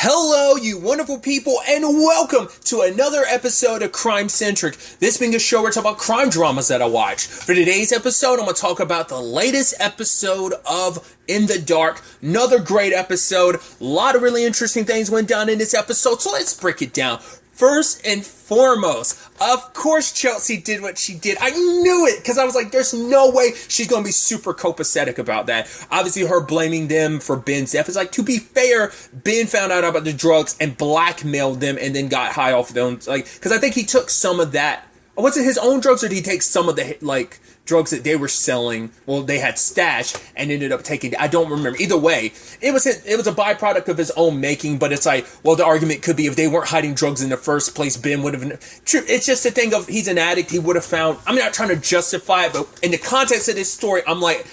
Hello, you wonderful people, and welcome to another episode of Crime Centric. This being a show where I talk about crime dramas that I watch. For today's episode, I'm going to talk about the latest episode of In the Dark. Another great episode. A lot of really interesting things went down in this episode, so let's break it down. First and foremost, of course Chelsea did what she did. I knew it, because I was like, there's no way she's going to be super copacetic about that. Obviously, her blaming them for Ben's death is like, to be fair, Ben found out about the drugs and blackmailed them and then got high off them. Like, because I think he took some of that. Was it his own drugs, or did he take some of the, drugs that they were selling, they had stashed, and ended up taking, I don't remember. Either way, it was a byproduct of his own making, but it's like, well, the argument could be if they weren't hiding drugs in the first place, Ben would have, it's just a thing of, he's an addict, he would have found, I'm not trying to justify it, but in the context of this story, I'm like,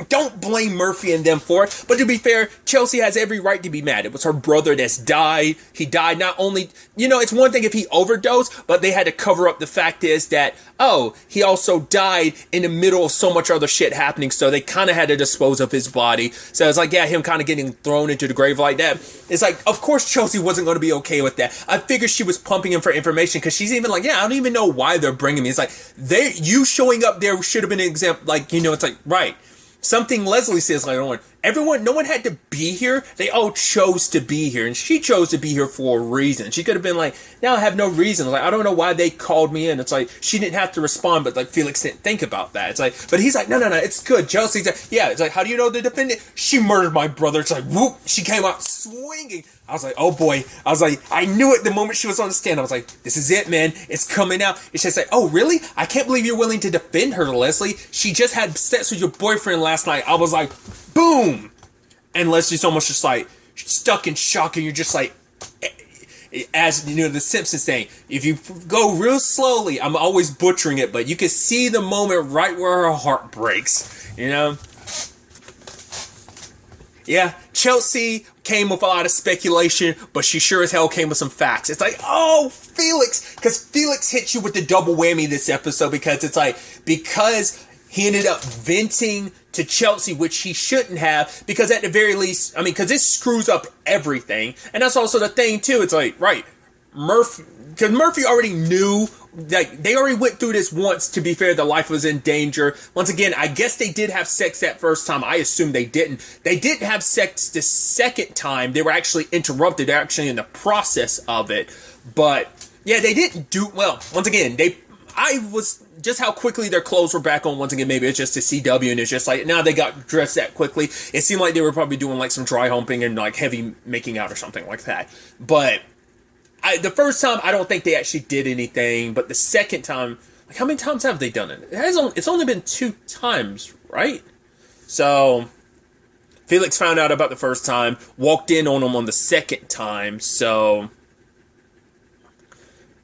don't blame Murphy and them for it. But to be fair, Chelsea has every right to be mad. It was her brother that's died. He died not only, it's one thing if he overdosed, but they had to cover up the fact is that, he also died in the middle of so much other shit happening. So they kind of had to dispose of his body. So it's like, him kind of getting thrown into the grave like that. It's like, of course Chelsea wasn't going to be okay with that. I figured she was pumping him for information, because she's even like, I don't even know why they're bringing me. It's like, you showing up there should have been an example. It's like, right. Something Leslie says later on, no one had to be here. They all chose to be here. And she chose to be here for a reason. She could have been like, I have no reason. Like, I don't know why they called me in. It's like, she didn't have to respond, but Felix didn't think about that. It's like, but he's like, no, it's good. Chelsea's like, it's like, how do you know the defendant? She murdered my brother. It's like, whoop, she came out swinging. I was like, oh boy. I was like, I knew it the moment she was on the stand. I was like, this is it, man. It's coming out. It's just like, oh, really? I can't believe you're willing to defend her, Leslie. She just had sex with your boyfriend last night. I was like, boom. And Leslie's almost just like stuck in shock, and you're just like, as the Simpsons saying, if you go real slowly, I'm always butchering it, but you can see the moment right where her heart breaks, Yeah, Chelsea came with a lot of speculation, but she sure as hell came with some facts. It's like, Felix, because Felix hit you with the double whammy this episode, because it's like, because he ended up venting to Chelsea, which he shouldn't have, because at the very least, because this screws up everything. And that's also the thing, too. It's like, right, because Murphy already knew, they already went through this once, to be fair, their life was in danger. Once again, I guess they did have sex that first time. I assume they didn't. They didn't have sex the second time. They were actually interrupted. They're actually in the process of it. But, they didn't do, once again, I was just how quickly their clothes were back on. Once again, maybe it's just a CW, and it's just like, now they got dressed that quickly. It seemed like they were probably doing some dry humping and heavy making out or something like that. But the first time, I don't think they actually did anything. But the second time, how many times have they done it? It's only been 2 times, right? So Felix found out about the first time, walked in on him on the second time. So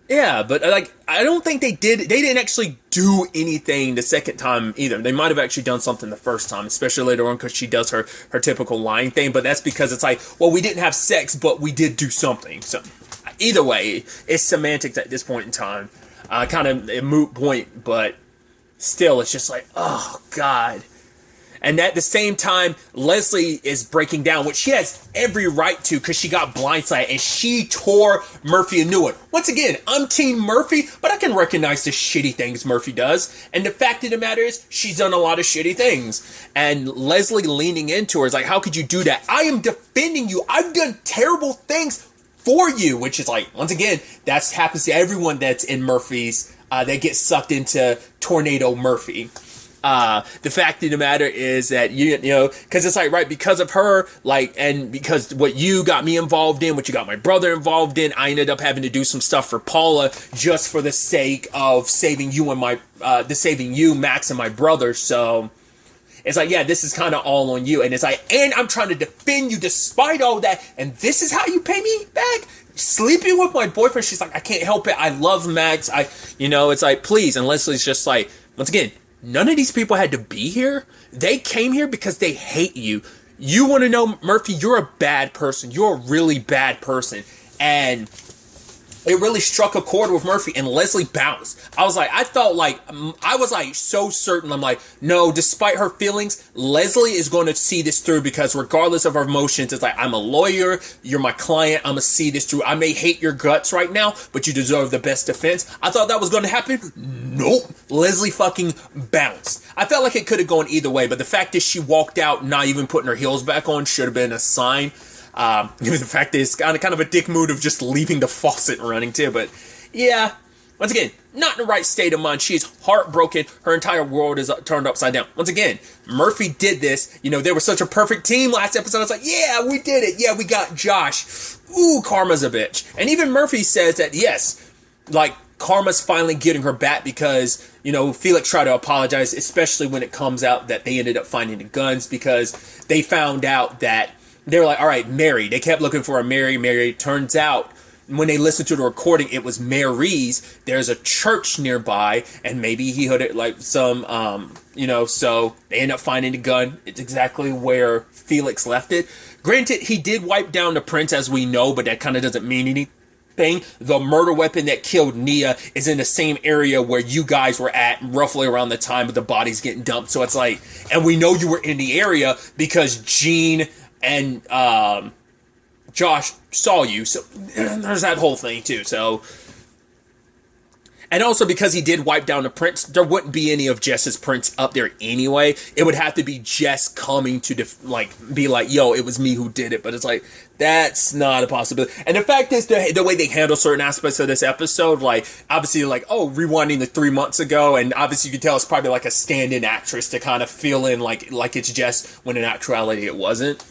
yeah, but I don't think they didn't actually do anything the second time either. They might have actually done something the first time, especially later on, because she does her typical lying thing, but that's because it's like, well, we didn't have sex, but we did do something. So either way, it's semantics at this point in time. Kind of a moot point, but still, it's just like, oh, God. And at the same time, Leslie is breaking down, which she has every right to, because she got blindsided and she tore Murphy a new one. Once again, I'm Team Murphy, but I can recognize the shitty things Murphy does. And the fact of the matter is, she's done a lot of shitty things. And Leslie leaning into her is like, how could you do that? I am defending you. I've done terrible things for you, which is like, once again, that happens to everyone that's in Murphy's, that gets sucked into Tornado Murphy. The fact of the matter is that, because it's like, right, because of her, and because what you got me involved in, what you got my brother involved in, I ended up having to do some stuff for Paula just for the sake of saving you and saving you, Max, and my brother. So it's like, this is kind of all on you. And it's like, and I'm trying to defend you despite all that. And this is how you pay me back? Sleeping with my boyfriend. She's like, I can't help it. I love Max. It's like, please. And Leslie's just like, once again, none of these people had to be here. They came here because they hate you. You want to know, Murphy, you're a bad person. You're a really bad person. And it really struck a chord with Murphy, and Leslie bounced. I was so certain. I'm like, no, despite her feelings, Leslie is going to see this through, because regardless of her emotions, it's like, I'm a lawyer, you're my client, I'm going to see this through. I may hate your guts right now, but you deserve the best defense. I thought that was going to happen. Nope. Leslie fucking bounced. I felt like it could have gone either way, but the fact that she walked out not even putting her heels back on should have been a sign. The fact that it's kind of a dick move of just leaving the faucet running too, but yeah, once again, not in the right state of mind. She's heartbroken. Her entire world is turned upside down. Once again, Murphy did this. You know, they were such a perfect team last episode. It's like, yeah, we did it. Yeah, we got Josh. Ooh, karma's a bitch. And even Murphy says that, yes, like, karma's finally getting her back, because, you know, Felix tried to apologize, especially when it comes out that they ended up finding the guns, because they found out that they were like, all right, Mary. They kept looking for a Mary. Mary. Turns out, when they listened to the recording, it was Mary's. There's a church nearby, and maybe he heard it like some, so they end up finding the gun. It's exactly where Felix left it. Granted, he did wipe down the prince, as we know, but that kind of doesn't mean anything. The murder weapon that killed Nia is in the same area where you guys were at, roughly around the time of the bodies getting dumped. So it's like, and we know you were in the area because Gene and Josh saw you, so there's that whole thing too. So, and also because he did wipe down the prints, there wouldn't be any of Jess's prints up there anyway. It would have to be Jess coming to be like, yo, it was me who did it. But it's like, that's not a possibility. And the fact is, the way they handle certain aspects of this episode, like, obviously, like, oh, rewinding the 3 months ago, and obviously you can tell it's probably like a stand-in actress to kind of fill in like it's Jess, when in actuality it wasn't.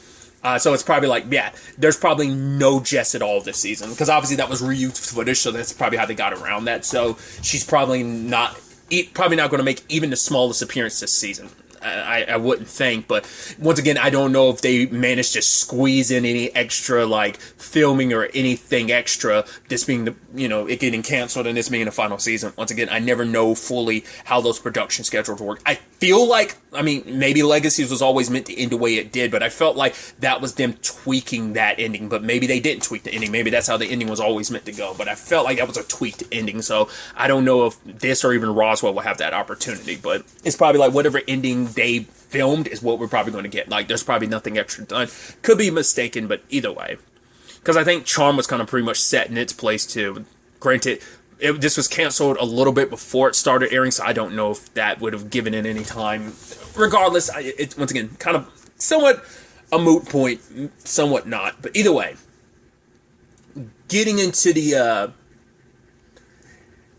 So it's probably like, yeah, there's probably no Jess at all this season, because obviously that was reused footage, so that's probably how they got around that. So she's probably not going to make even the smallest appearance this season. I wouldn't think, but once again, I don't know if they managed to squeeze in any extra like filming or anything extra, this being it getting canceled and this being the final season. Once again, I never know fully how those production schedules work. I feel like, maybe Legacies was always meant to end the way it did, but I felt like that was them tweaking that ending, but maybe they didn't tweak the ending. Maybe that's how the ending was always meant to go, but I felt like that was a tweaked ending, so I don't know if this or even Roswell will have that opportunity, but it's probably like whatever ending they filmed is what we're probably going to get. Like, there's probably nothing extra done. Could be mistaken, but either way. Because I think Charm was kind of pretty much set in its place too. Granted, this was canceled a little bit before it started airing, so I don't know if that would have given it any time. Regardless, it's once again kind of somewhat a moot point, somewhat not. But either way, getting into the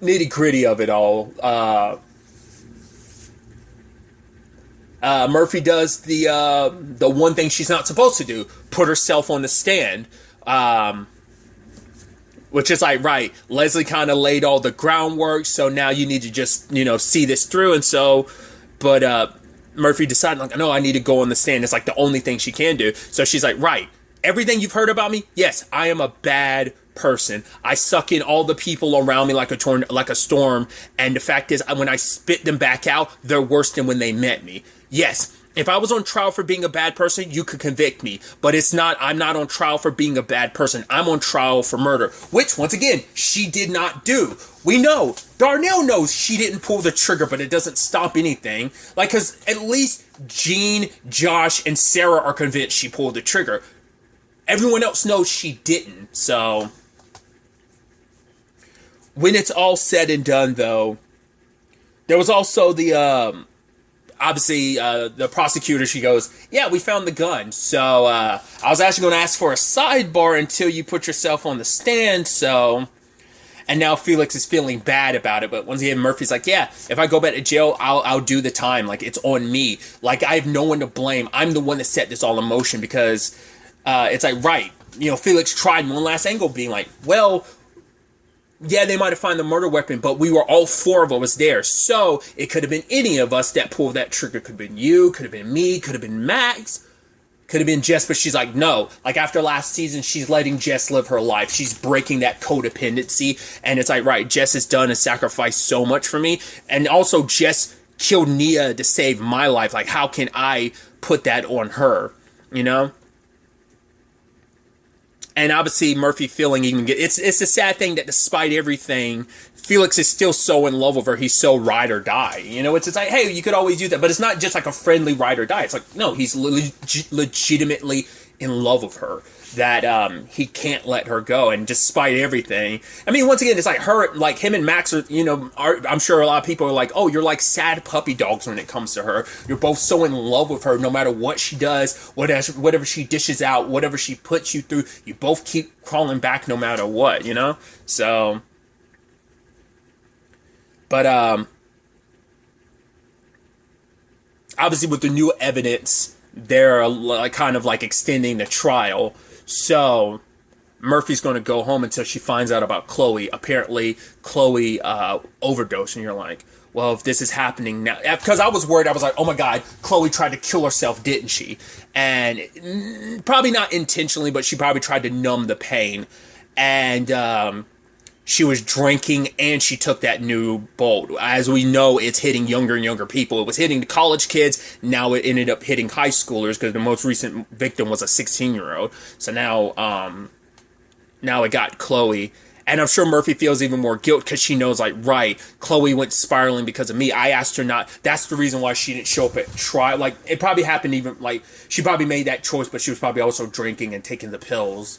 nitty-gritty of it all, Murphy does the one thing she's not supposed to do, put herself on the stand, which is like, right, Leslie kind of laid all the groundwork, so now you need to just, see this through, and so, but Murphy decided, like, no, I need to go on the stand. It's like the only thing she can do. So she's like, right, everything you've heard about me, yes, I am a bad person. I suck in all the people around me like a storm, and the fact is, when I spit them back out, they're worse than when they met me. Yes, if I was on trial for being a bad person, you could convict me. But I'm not on trial for being a bad person. I'm on trial for murder, which, once again, she did not do. We know. Darnell knows she didn't pull the trigger, but it doesn't stop anything. Like, because at least Gene, Josh, and Sarah are convinced she pulled the trigger. Everyone else knows she didn't. So, when it's all said and done, though, there was also the prosecutor, she goes, yeah, we found the gun. So, I was actually going to ask for a sidebar until you put yourself on the stand, so... And now Felix is feeling bad about it, but once again, Murphy's like, yeah, if I go back to jail, I'll do the time. Like, it's on me. Like, I have no one to blame. I'm the one that set this all in motion, because it's like, right, Felix tried one last angle, being like, well... Yeah, they might have found the murder weapon, but we were all four of us there. So, it could have been any of us that pulled that trigger. Could have been you, could have been me, could have been Max, could have been Jess, but she's like, no. Like, after last season, she's letting Jess live her life. She's breaking that codependency. And it's like, right, Jess has done and sacrificed so much for me. And also, Jess killed Nia to save my life. Like, how can I put that on her? And obviously Murphy feeling even it's a sad thing that despite everything, Felix is still so in love with her. He's so ride or die. You know, it's like, hey, you could always do that, but it's not just like a friendly ride or die. It's like, no, he's legitimately in love with her, that he can't let her go. And despite everything, I mean, once again, it's like him and Max are, I'm sure a lot of people are like, oh, you're like sad puppy dogs when it comes to her. You're both so in love with her, no matter what she does, whatever she dishes out, whatever she puts you through, you both keep crawling back no matter what, So, but obviously with the new evidence, they're like kind of like extending the trial. So Murphy's going to go home until she finds out about Chloe. Apparently, Chloe overdosed, and you're like, well, if this is happening now, because I was worried. I was like, oh my God, Chloe tried to kill herself, didn't she? And probably not intentionally, but she probably tried to numb the pain. And she was drinking, and she took that new bolt. As we know, it's hitting younger and younger people. It was hitting the college kids. Now it ended up hitting high schoolers, because the most recent victim was a 16-year-old. So now it got Chloe. And I'm sure Murphy feels even more guilt, because she knows, like, right, Chloe went spiraling because of me. I asked her not. That's the reason why she didn't show up at trial. Like, it probably happened even, like, she probably made that choice, but she was probably also drinking and taking the pills.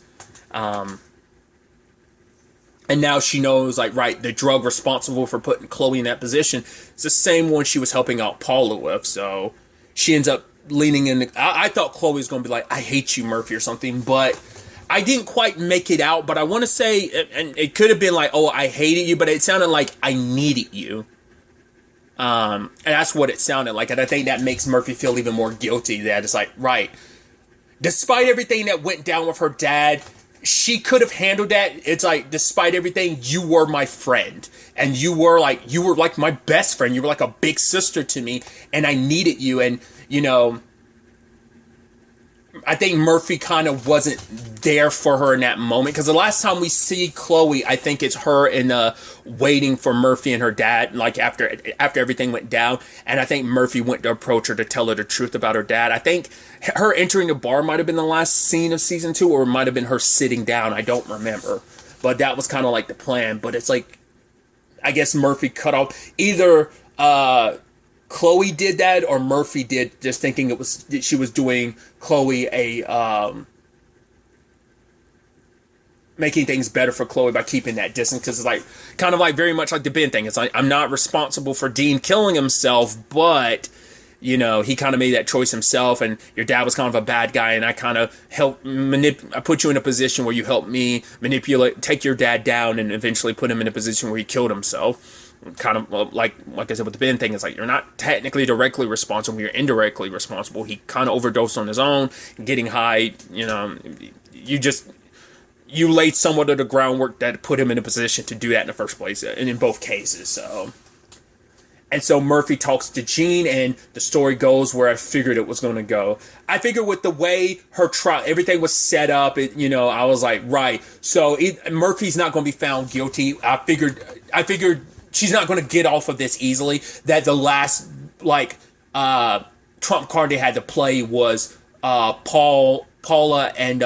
And now she knows, like, right, the drug responsible for putting Chloe in that position is the same one she was helping out Paula with. So she ends up leaning in. I thought Chloe was going to be like, I hate you, Murphy, or something. But I didn't quite make it out. But I want to say, and it could have been like, oh, I hated you. But it sounded like I needed you. And that's what it sounded like. And I think that makes Murphy feel even more guilty. That it's like, right, despite everything that went down with her dad, she could have handled that. It's like, despite everything, you were my friend, and you were like my best friend. You were like a big sister to me, and I needed you. And I think Murphy kind of wasn't there for her in that moment, because the last time we see Chloe, I think it's her in waiting for Murphy and her dad, like after everything went down. And I think Murphy went to approach her to tell her the truth about her dad. I think her entering the bar might have been the last scene of season 2, or it might have been her sitting down. I don't remember, but that was kind of like the plan. But it's like, I guess Murphy cut off either Chloe did that, or Murphy did, just thinking she was doing Chloe making things better for Chloe by keeping that distance, because it's like kind of like very much like the Ben thing. It's like, I'm not responsible for Dean killing himself, but he kind of made that choice himself, and your dad was kind of a bad guy, and I kind of I put you in a position where you helped me take your dad down, and eventually put him in a position where he killed himself. Kind of like I said with the Ben thing, it's like, you're not technically directly responsible, you're indirectly responsible. He kind of overdosed on his own, getting high. You laid somewhat of the groundwork that put him in a position to do that in the first place, and in both cases. So Murphy talks to Jean, and the story goes where I figured it was going to go. I figured with the way her trial, everything was set up, I was like, right. So Murphy's not going to be found guilty. I figured she's not going to get off of this easily. That the last, trump card they had to play was Paula and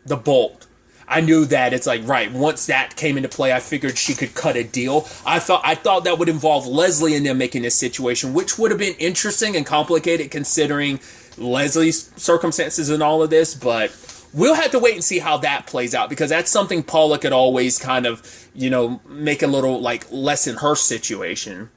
the Bolt. I knew that. It's like, right, once that came into play, I figured she could cut a deal. I thought that would involve Leslie and them making this situation, which would have been interesting and complicated considering Leslie's circumstances and all of this, but we'll have to wait and see how that plays out, because that's something Paula could always kind of, make a little, lessen her situation.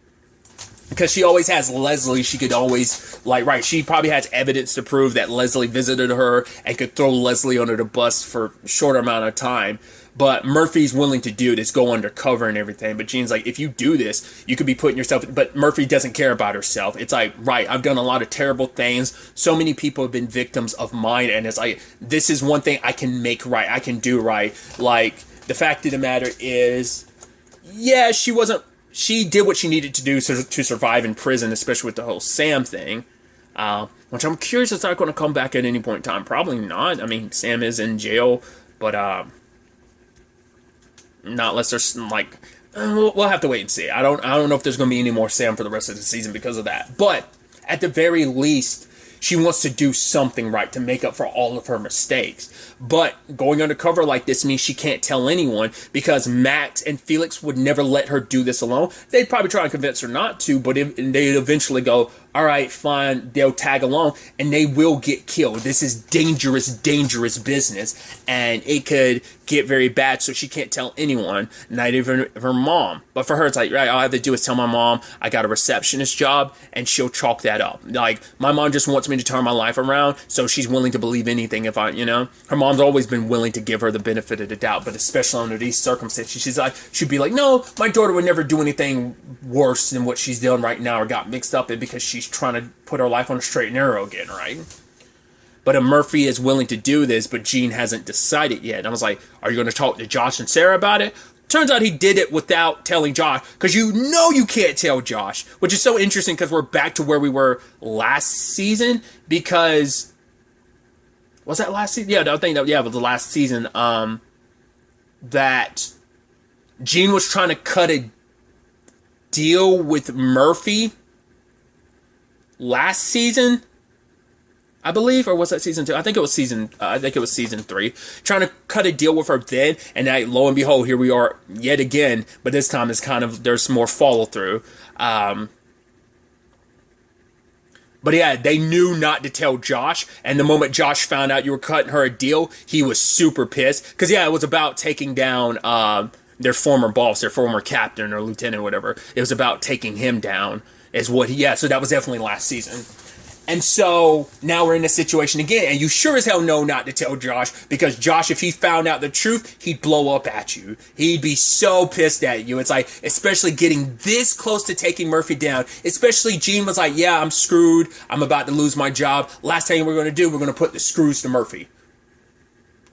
Because she always has Leslie, she could always, she probably has evidence to prove that Leslie visited her and could throw Leslie under the bus for a short amount of time. But Murphy's willing to do this, go undercover and everything. But Jean's like, if you do this, you could be putting yourself... But Murphy doesn't care about herself. It's like, right, I've done a lot of terrible things. So many people have been victims of mine. And it's like, this is one thing I can make right. I can do right. The fact of the matter is, yeah, she did what she needed to do to survive in prison, especially with the whole Sam thing. Which I'm curious, it's not going to come back at any point in time. Probably not. I mean, Sam is in jail, but not unless there's we'll have to wait and see. I don't know if there's going to be any more Sam for the rest of the season because of that. But at the very least, she wants to do something right to make up for all of her mistakes. But going undercover like this means she can't tell anyone, because Max and Felix would never let her do this alone. They'd probably try and convince her not to, but they'd eventually go, all right, fine, they'll tag along, and they will get killed. This is dangerous, dangerous business, and it could get very bad, so she can't tell anyone, not even her mom. But for her, it's like, right, all I have to do is tell my mom I got a receptionist job, and she'll chalk that up. Like, my mom just wants me to turn my life around, so she's willing to believe anything if I, her mom's always been willing to give her the benefit of the doubt, but especially under these circumstances, she'd be like, no, my daughter would never do anything worse than what she's doing right now or got mixed up in, because she's trying to put her life on a straight and narrow again, right? But if Murphy is willing to do this, but Gene hasn't decided yet. And I was like, are you going to talk to Josh and Sarah about it? Turns out he did it without telling Josh, because you can't tell Josh, which is so interesting, because we're back to where we were last season, because was that last season? Yeah, I think that, it was the last season, that Gene was trying to cut a deal with Murphy last season, I believe, or was that season 2? I think it was season 3. Trying to cut a deal with her then, and lo and behold, here we are yet again. But this time, it's there's more follow through. But yeah, they knew not to tell Josh, and the moment Josh found out you were cutting her a deal, he was super pissed, because it was about taking down their former boss, their former captain or lieutenant or whatever. It was about taking him down. So that was definitely last season. And so now we're in this situation again, and you sure as hell know not to tell Josh, because Josh, if he found out the truth, he'd blow up at you. He'd be so pissed at you. It's like, especially getting this close to taking Murphy down, especially Gene was like, yeah, I'm screwed. I'm about to lose my job. Last thing we're going to put the screws to Murphy.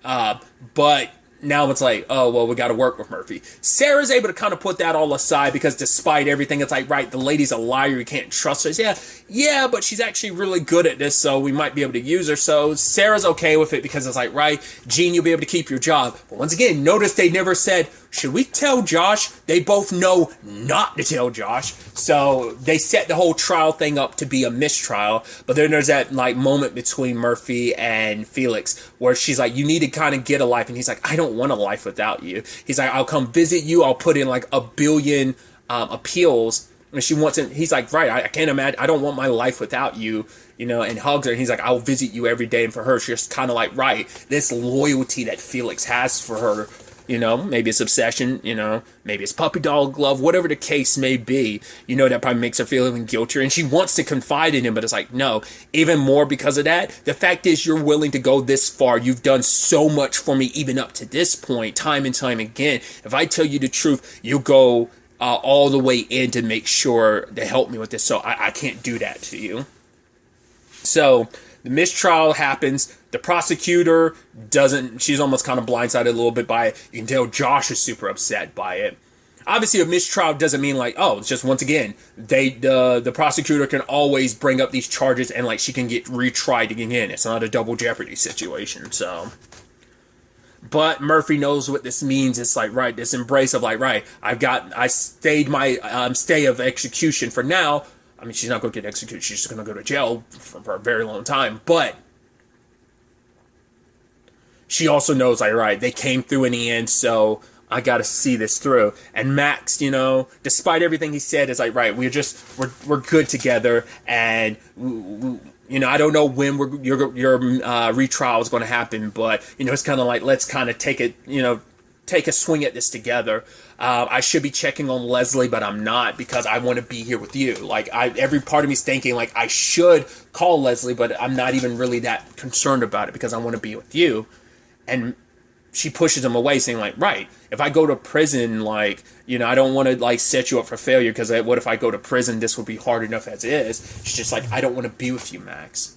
But now it's like, oh, well, we got to work with Murphy. Sarah's able to kind of put that all aside, because despite everything, it's like, right, the lady's a liar, you can't trust her. Yeah, but she's actually really good at this, so we might be able to use her. So Sarah's okay with it, because it's like, right, Gene, you'll be able to keep your job. But once again, notice they never said, should we tell Josh? They both know not to tell Josh. So they set the whole trial thing up to be a mistrial. But then there's that moment between Murphy and Felix where she's like, you need to kind of get a life. And he's like, I don't want a life without you. He's like, I'll come visit you. I'll put in like 1 billion appeals. And she wants him. He's like, right, I can't imagine. I don't want my life without you, and hugs her. And he's like, I'll visit you every day. And for her, she's just kind of like, right, this loyalty that Felix has for her, maybe it's obsession, maybe it's puppy dog love, whatever the case may be, that probably makes her feel even guiltier. And she wants to confide in him, but it's like, no, even more because of that. The fact is, you're willing to go this far. You've done so much for me, even up to this point, time and time again. If I tell you the truth, you'll go all the way in to make sure to help me with this. So I can't do that to you. So the mistrial happens. The prosecutor she's almost kind of blindsided a little bit by it. You can tell Josh is super upset by it. Obviously, a mistrial doesn't mean like, oh, it's just once again, the prosecutor can always bring up these charges and like she can get retried again. It's not a double jeopardy situation, so. But Murphy knows what this means. It's like, right, this embrace of like, right, I stayed my stay of execution for now. I mean, she's not going to get executed. She's just going to go to jail for a very long time. But she also knows, like, right, they came through in the end, so I got to see this through. And Max, despite everything he said, is like, right, we're good together, and I don't know when your retrial is going to happen, but it's kind of like, let's kind of take a swing at this together. I should be checking on Leslie, but I'm not, because I want to be here with you. Like, every part of me's thinking like I should call Leslie, but I'm not even really that concerned about it because I want to be with you. And she pushes him away, saying like, right, if I go to prison, like, I don't want to like set you up for failure, because what if I go to prison? This would be hard enough as is. She's just like, I don't want to be with you, Max.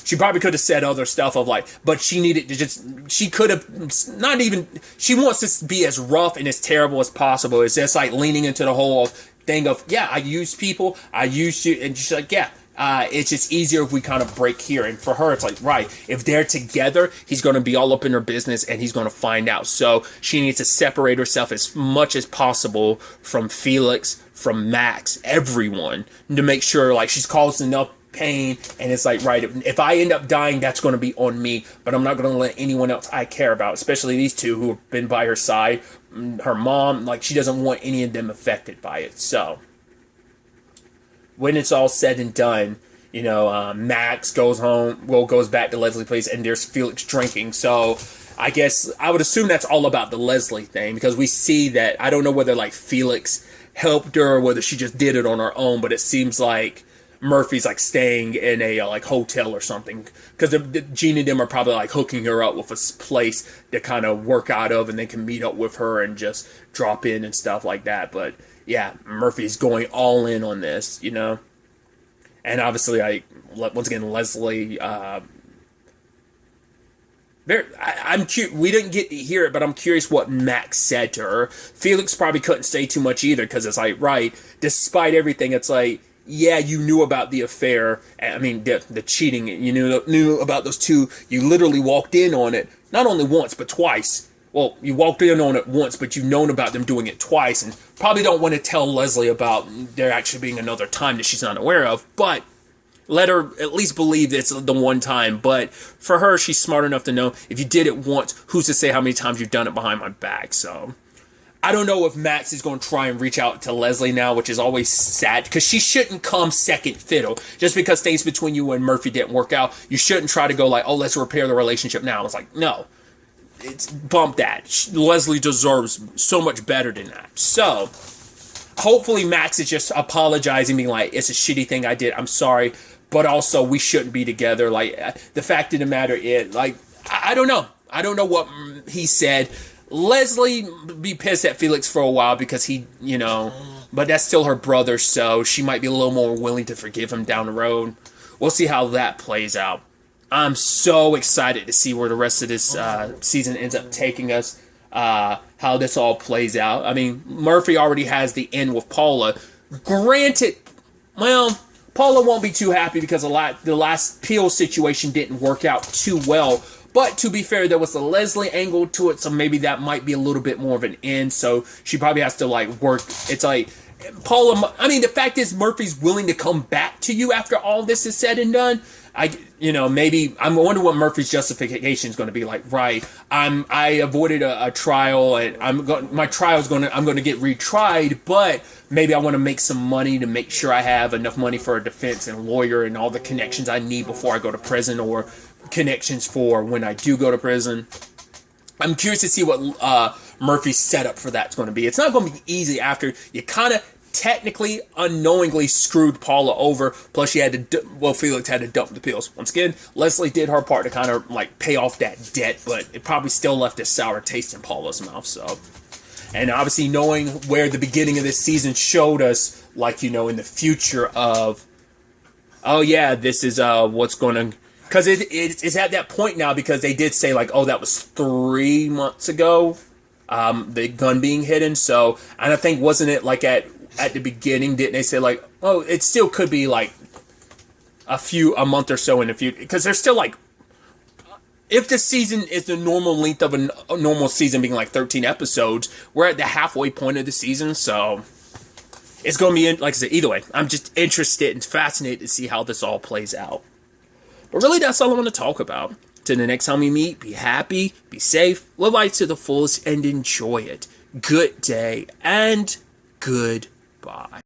She probably could have said other stuff of like, but she needed to she could have not even, she wants to be as rough and as terrible as possible. It's just like leaning into the whole thing of, yeah, I use people, I use you, and she's like, yeah, it's just easier if we kind of break here. And for her, it's like, right, if they're together, he's going to be all up in her business and he's going to find out. So she needs to separate herself as much as possible from Felix, from Max, everyone, to make sure like she's causing enough pain, and it's like, right, if I end up dying, that's going to be on me, but I'm not going to let anyone else I care about, especially these two who have been by her side, her mom, like, she doesn't want any of them affected by it. So when it's all said and done, Max goes goes back to Leslie's place, and there's Felix drinking. So I guess I would assume that's all about the Leslie thing, because we see that, I don't know whether like Felix helped her or whether she just did it on her own, but it seems like Murphy's like staying in a like hotel or something, because Gene and them are probably like hooking her up with a place to kind of work out of, and they can meet up with her and just drop in and stuff like that. But yeah, Murphy's going all in on this, and obviously, once again, Leslie. I'm curious. We didn't get to hear it, but I'm curious what Max said to her. Felix probably couldn't say too much either, because it's like, right, despite everything, it's like, yeah, you knew about the affair. I mean, the cheating. You knew about those two. You literally walked in on it, not only once, but twice. Well, you walked in on it once, but you've known about them doing it twice, and probably don't want to tell Leslie about there actually being another time that she's not aware of, but let her at least believe it's the one time. But for her, she's smart enough to know if you did it once, who's to say how many times you've done it behind my back. So I don't know if Max is going to try and reach out to Leslie now, which is always sad, because she shouldn't come second fiddle. Just because things between you and Murphy didn't work out, you shouldn't try to go like, oh, let's repair the relationship now. It's like, no, it's bump that. Leslie deserves so much better than that. So hopefully Max is just apologizing, being like, it's a shitty thing I did, I'm sorry, but also we shouldn't be together. Like, the fact of the matter is, like, I don't know what he said. Leslie be pissed at Felix for a while because he, but that's still her brother, so she might be a little more willing to forgive him down the road. We'll see how that plays out. I'm excited to see where the rest of this season ends up taking us, how this all plays out. I mean, Murphy already has the end with Paula. Granted, well, Paula won't be too happy because the last pill situation didn't work out too well. But to be fair, there was a Leslie angle to it, so maybe that might be a little bit more of an end. So she probably has to like work. It's like Paula. I mean, the fact is Murphy's willing to come back to you after all this is said and done. Maybe I wonder what Murphy's justification is going to be like. Right, I avoided a trial, and I'm going to get retried, but maybe I want to make some money to make sure I have enough money for a defense and lawyer and all the connections I need before I go to prison, or connections for when I do go to prison. I'm curious to see what Murphy's setup for that's going to be. It's not going to be easy after you kind of technically unknowingly screwed Paula over, plus Felix had to dump the pills. Once again, Leslie did her part to kind of like pay off that debt, but it probably still left a sour taste in Paula's mouth. So, and obviously knowing where the beginning of this season showed us, like, in the future of, oh yeah, this is what's going to, because it's at that point now, because they did say like, oh, that was 3 months ago, the gun being hidden. So, and I think, wasn't it like at the beginning, didn't they say like, oh, it still could be like a month or so in the future, because they're still like, if the season is the normal length of a normal season being like 13 episodes, we're at the halfway point of the season. So it's going to be, like I said, either way, I'm just interested and fascinated to see how this all plays out. But really, that's all I want to talk about. Till the next time we meet, be happy, be safe, live life to the fullest, and enjoy it. Good day and goodbye.